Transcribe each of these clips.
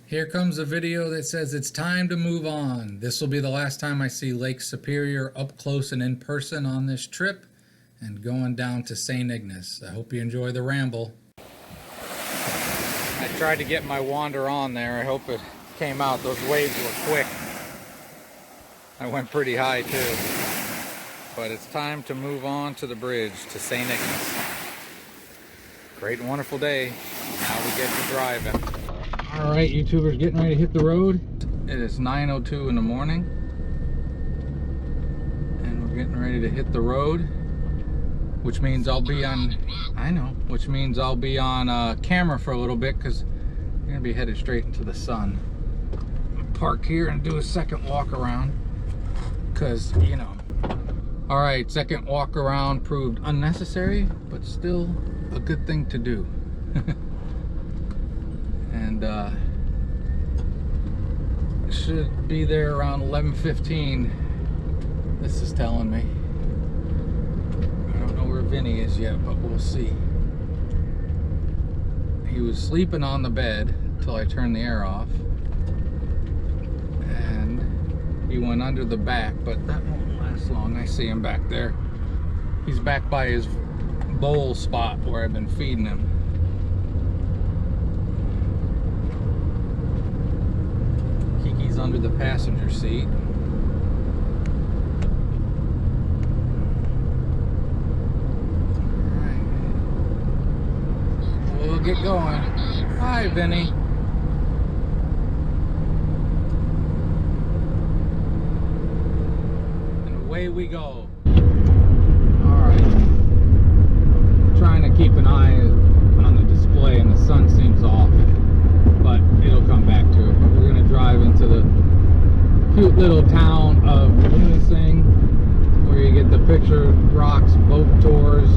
Here comes a video that says it's time to move on. This will be the last time I see Lake Superior up close and in person on this trip and going down to St. Ignace. I hope you enjoy the ramble. I tried to get my wander on there. I hope it came out. Those waves were quick. I went pretty high too. But it's time to move on to the bridge to St. Ignace. Great and wonderful day. Now we get to driving. All right, YouTubers, getting ready to hit the road. It is 9:02 in the morning, and we're getting ready to hit the road, which means I'll be on, which means I'll be on camera for a little bit because we're gonna be headed straight into the sun. Park here and do a second walk around, because, you know. All right, second walk around proved unnecessary, but still a good thing to do. And should be there around 11:15. This is telling me. I don't know where Vinny is yet, but we'll see. He was sleeping on the bed until I turned the air off, and he went under the back, but that won't last long. I see him back there. He's back by his bowl spot where I've been feeding him. Kiki's under the passenger seat. Alright. We'll get going. Hi, Vinny. And away we go. Trying to keep an eye on the display, and the sun seems off, but it'll come back to it. But we're going to drive into the cute little town of Munising, where you get the picture rocks boat tours.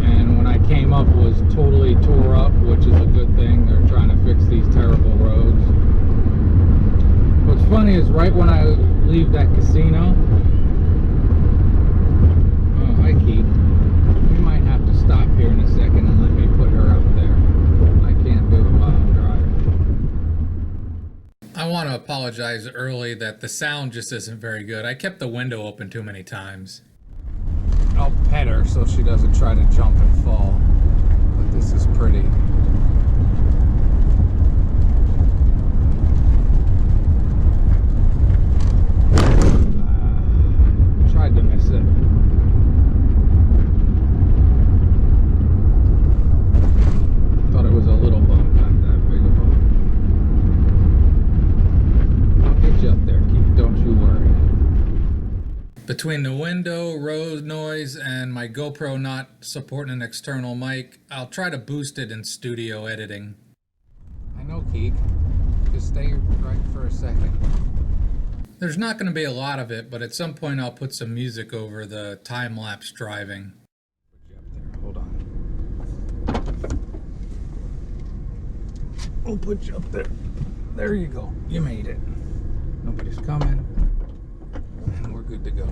And when I came up, it was totally tore up, which is a good thing. They're trying to fix these terrible roads. What's funny is right when I leave that casino, oh, hi Keith. Stop here in a second and let me put her up there. I can't do it while I'm driving. I want to apologize early that the sound just isn't very good. I kept the window open too many times. I'll pet her so she doesn't try to jump and fall. But this is pretty. Tried to miss it. Between the window, road noise, and my GoPro not supporting an external mic, I'll try to boost it in studio editing. I know, Keek. Just stay right for a second. There's not going to be a lot of it, but at some point I'll put some music over the time-lapse driving. Put you up there. Hold on. I'll put you up there. There you go. You made it. Nobody's coming. And we're good to go.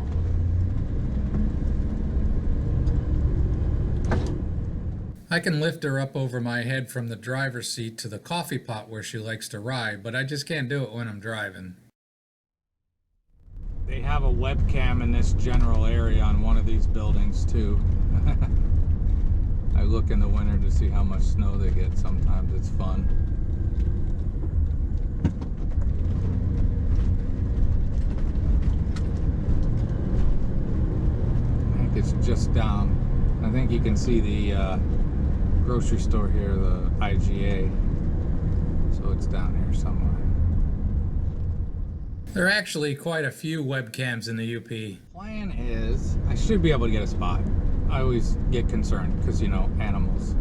I can lift her up over my head from the driver's seat to the coffee pot where she likes to ride, but I just can't do it when I'm driving. They have a webcam in this general area on one of these buildings too. I look in the winter to see how much snow they get. Sometimes it's fun. It's just down. I think you can see the grocery store here, the IGA. So it's down here somewhere. There are actually quite a few webcams in the UP. Plan is, I should be able to get a spot. I always get concerned because, you know, animals.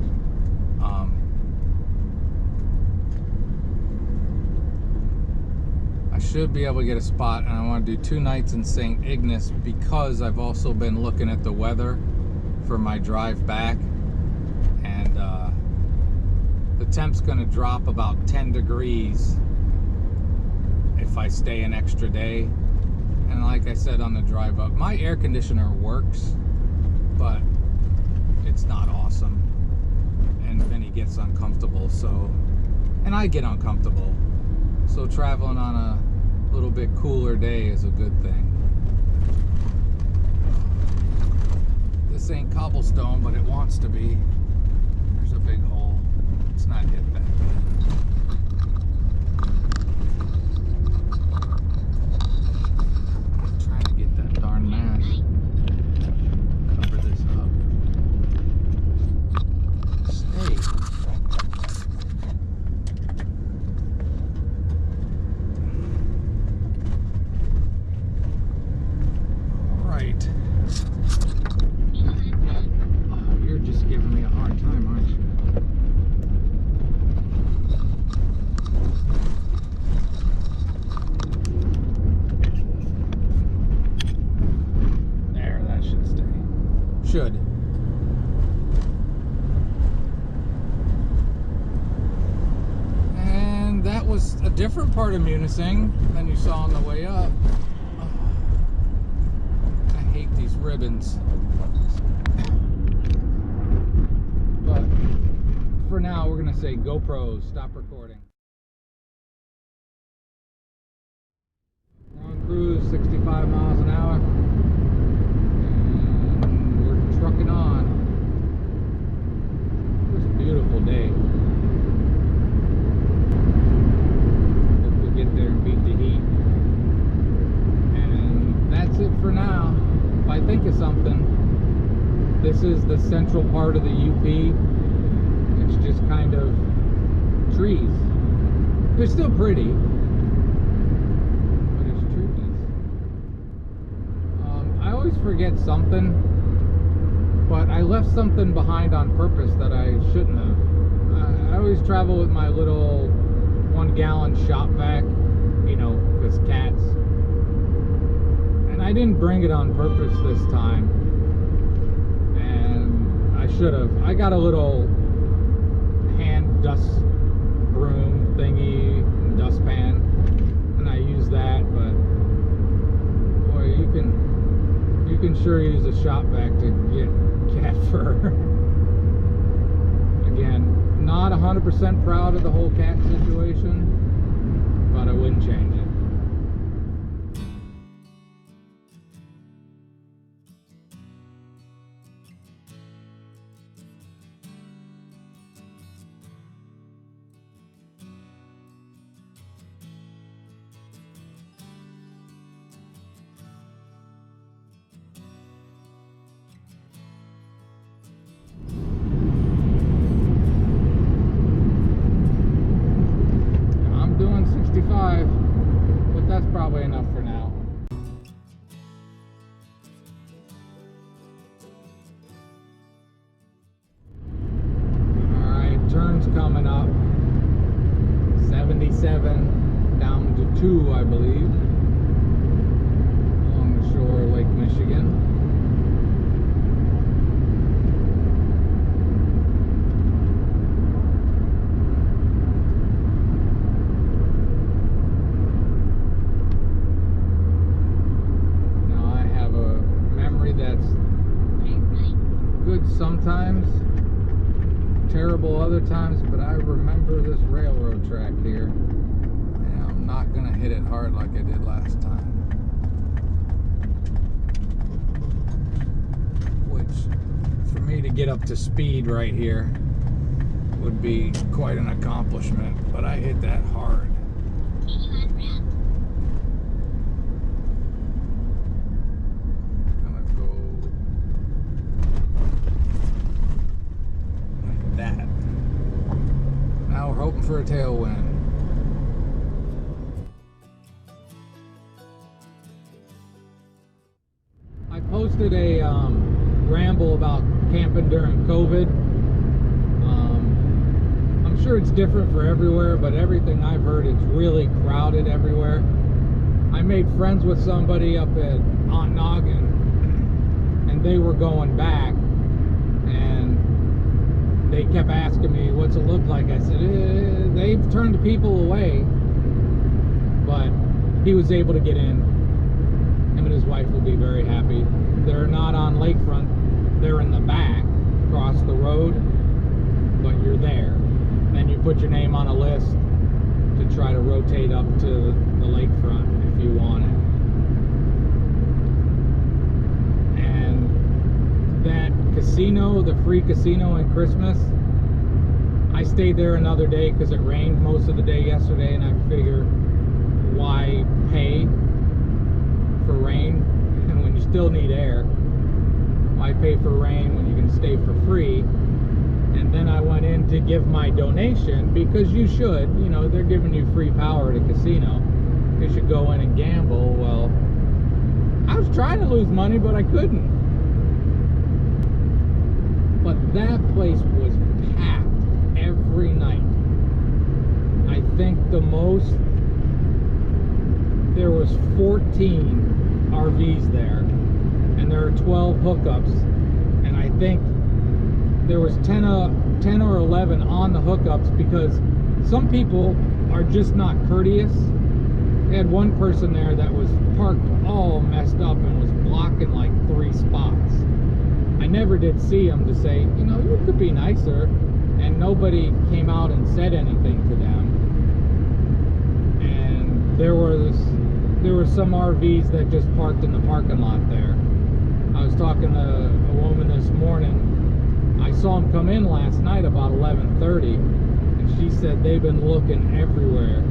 I should be able to get a spot, and I want to do 2 nights in St. Ignace because I've also been looking at the weather for my drive back, and the temp's going to drop about 10 degrees if I stay an extra day. And like I said on the drive up, my air conditioner works, but it's not awesome, and Vinny gets uncomfortable, so, and I get uncomfortable. So traveling on a little bit cooler day is a good thing. This ain't cobblestone, but it wants to be. There's a big hole. It's not hit that bad. Trying to get that darn mask. Cover this up. Stay. All right. Oh, you're just giving me a hard time, aren't you? There, that should stay. Should. And that was a different part of Munising than you saw on the way up. Oh, I hate these ribbons. But for now, we're going to say GoPros, stop recording. We're on cruise, 65 miles an hour. And we're trucking on. It was a beautiful day. Hope we get there and beat the heat. And that's it for now. If I think of something, this is the central part of the UP. It's just kind of trees. They're still pretty, but it's treeless. I always forget something, but I left something behind on purpose that I shouldn't have. I always travel with my little 1-gallon shop vac, you know, because cats. And I didn't bring it on purpose this time. I should have. I got a little hand dust broom thingy, dustpan, and I use that, but boy, you can sure use a shop vac to get cat fur. Again, not 100% proud of the whole cat situation, but I wouldn't change it. But that's probably enough for now. Alright, turns coming up. 77 down to 2, I believe, along the shore of Lake Michigan. Sometimes, terrible other times, but I remember this railroad track here, and I'm not gonna hit it hard like I did last time, which for me to get up to speed right here would be quite an accomplishment, but I hit that hard. Hoping for a tailwind. I posted a ramble about camping during COVID. I'm sure it's different for everywhere, but everything I've heard, it's really crowded everywhere. I made friends with somebody up at Noggin, and they were going back, and they kept asking me, what's it look like? I said, they've turned people away, but he was able to get in. Him and his wife will be very happy. They're not on lakefront, they're in the back, across the road, but you're there. Then you put your name on a list to try to road rotate up to the lakefront if you want it. And that casino, the free casino in Christmas, I stayed there another day because it rained most of the day yesterday, and I figure, why pay for rain and when you still need air? Why pay for rain when you can stay for free? And then I went in to give my donation, because you should, you know, they're giving you free power at a casino. You should go in and gamble. Well, I was trying to lose money, but I couldn't. But that place was packed every night. I think the most, there was 14 RVs there, and there are 12 hookups, and I think there was 10 or 11 on the hookups, because some people are just not courteous. They had one person there that was parked all messed up and was blocking like 3 spots. I never did see him to say, you know, you could be nicer, and nobody came out and said anything to them. And there were some RVs that just parked in the parking lot there. I was talking to a woman this morning. I saw them come in last night about 11:30, and she said they've been looking everywhere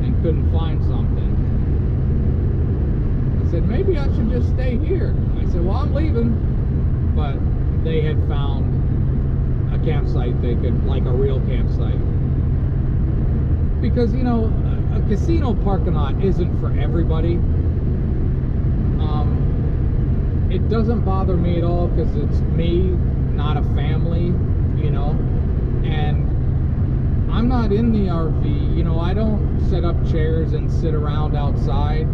and couldn't find something. I said, maybe I should just stay here. I said, well, I'm leaving. But they had found a campsite they could, like a real campsite. Because, you know, a casino parking lot isn't for everybody. It doesn't bother me at all, because it's me, not a family, you know. And I'm not in the RV, you know. I don't set up chairs and sit around outside.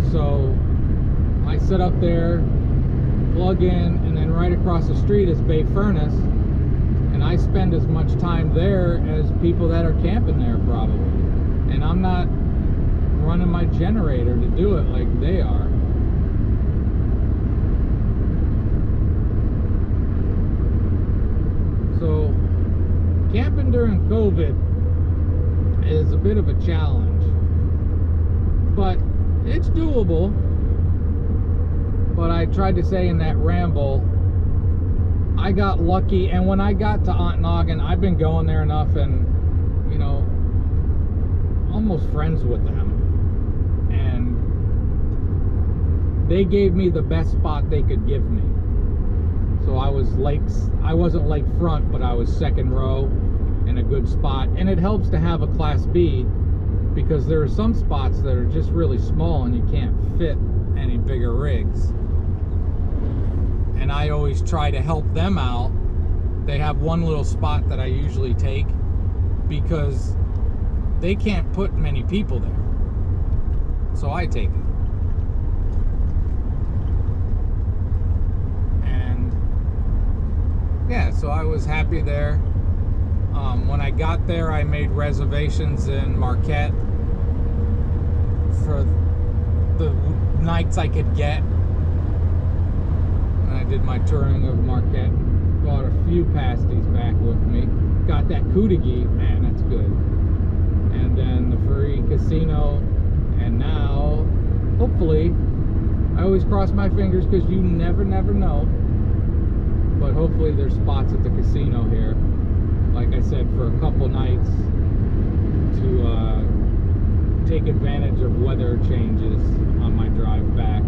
So I sit up there, plug in, and then right across the street is Bay Furnace, and I spend as much time there as people that are camping there probably. And I'm not running my generator to do it like they are. So camping during COVID is a bit of a challenge, but it's doable. But I tried to say in that ramble, I got lucky, and when I got to Ontonagon, I've been going there enough, and, you know, almost friends with them, and they gave me the best spot they could give me. So I wasn't lakefront, but I was second row in a good spot. And it helps to have a Class B, because there are some spots that are just really small and you can't fit any bigger rigs. And I always try to help them out. They have one little spot that I usually take, because they can't put many people there. So I take it. Yeah, so I was happy there. When I got there, I made reservations in Marquette for the nights I could get. And I did my touring of Marquette. Bought a few pasties back with me. Got that Kootenai, man, that's good. And then the free casino. And now, hopefully, I always cross my fingers, because you never know. But hopefully there's spots at the casino here, like I said, for a couple nights to take advantage of weather changes on my drive back.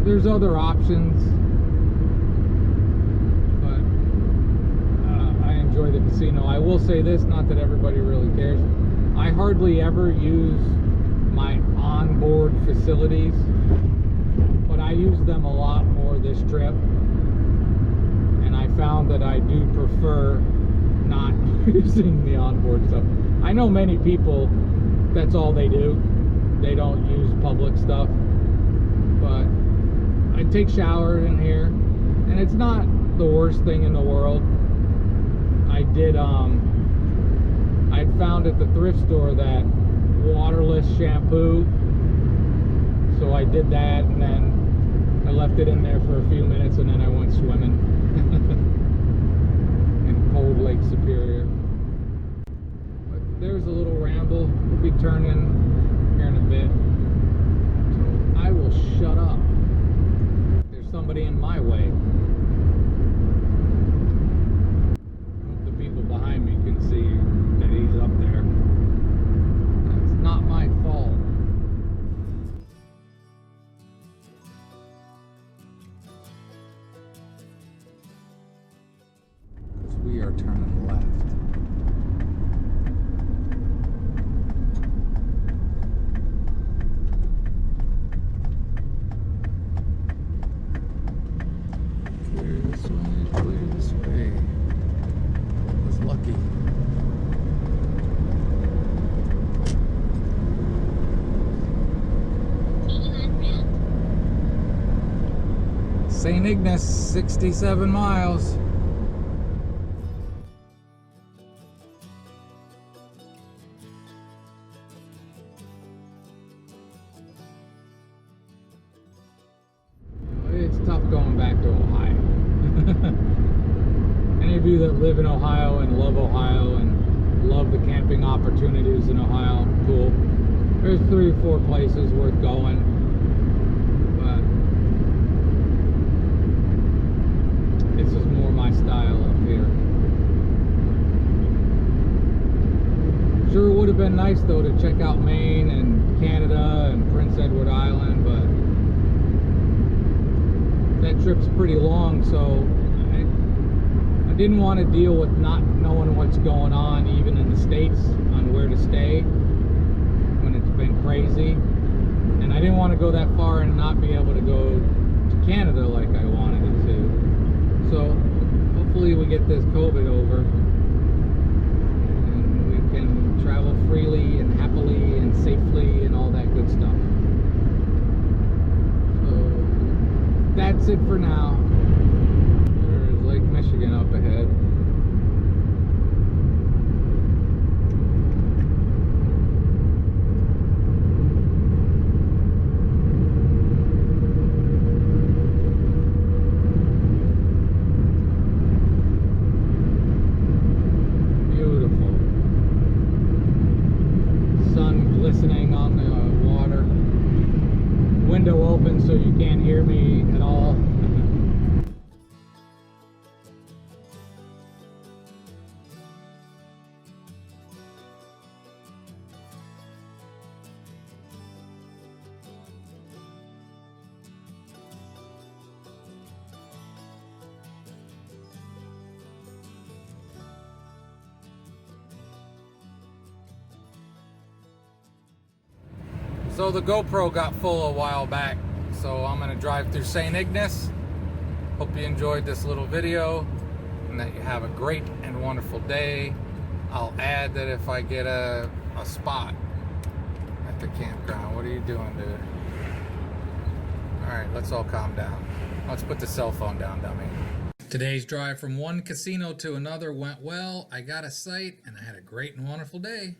There's other options, but I enjoy the casino. I will say this, not that everybody really cares, I hardly ever use my onboard facilities, but I use them a lot more this trip, and I found that I do prefer not using the onboard stuff. I know many people, that's all they do. They don't use public stuff, but I take showers in here, and it's not the worst thing in the world. I'd found at the thrift store that waterless shampoo, so I did that, and then I left it in there for a few minutes, and then I went swimming in cold Lake Superior. there's a little ramble. We'll be turning here in a bit. So I will shut up. There's somebody in my way. I hope the people behind me can see that he's up there. That's not my fault. Because we are turning left. Clear this way. I was lucky. St. Ignace, 67 miles. It's tough going back to Ohio. Any of you that live in Ohio and love the camping opportunities in Ohio, cool. There's 3 or 4 places worth going, but this is more my style up here. Sure would have been nice though to check out Maine and Canada and Prince Edward Island, but that trip's pretty long, so I didn't want to deal with not knowing what's going on even in the States on where to stay when it's been crazy, and I didn't want to go that far and not be able to go to Canada like I wanted it to. So hopefully we get this COVID over and we can travel freely and happily and safely and all that good stuff. That's it for now. There's Lake Michigan up ahead. Beautiful. Sun glistening on the water. Window open so you can't hear me at all. So the GoPro got full a while back, so I'm gonna drive through St. Ignace. Hope you enjoyed this little video and that you have a great and wonderful day. I'll add that if I get a spot at the campground. What are you doing, dude? Alright, let's all calm down. Let's put the cell phone down, dummy. Today's drive from one casino to another went well. I got a site and I had a great and wonderful day.